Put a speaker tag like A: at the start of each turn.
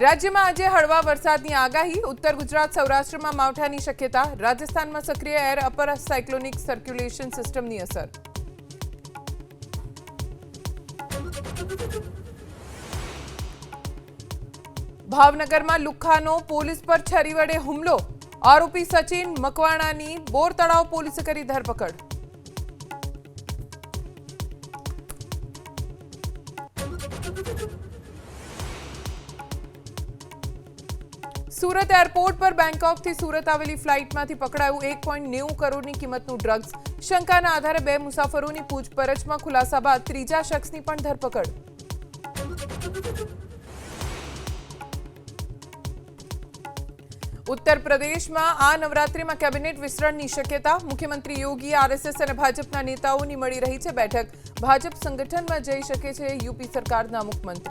A: રાજ્યમાં આજે હળવા વરસાદની આગાહી. ઉત્તર ગુજરાત સૌરાષ્ટ્રમાં માવઠાની શક્યતા. રાજસ્થાનમાં સક્રિય એર અપર સાયક્લોનિક સર્ક્યુલેશન સિસ્ટમની અસર. ભાવનગરમાં લુખ્ખાનો પોલીસ પર છરી વડે હુમલો. આરોપી સચિન મકવાણાની બોર તળાવ પોલીસે કરી ધરપકડ. સુરત એરપોર્ટ પર બેંકોકથી સુરત આવેલી ફ્લાઇટમાંથી પકડાયું 1.90 કરોડની કિંમતનું ડ્રગ્સ. શંકાના આધારે 2 મુસાફરોની પૂછપરછમાં ખુલાસા બાદ ત્રીજા શખ્સની પણ ધરપકડ. ઉત્તર પ્રદેશમાં આ નવરાત્રિમાં કેબિનેટ વિસ્તરણની શક્યતા. મુખ્યમંત્રી યોગી આરએસએસ અને ભાજપના નેતાઓની મળી રહી છે બેઠક. ભાજપ સંગઠનમાં જઈ શકે છે યુપી સરકારના મુખ્યમંત્રી.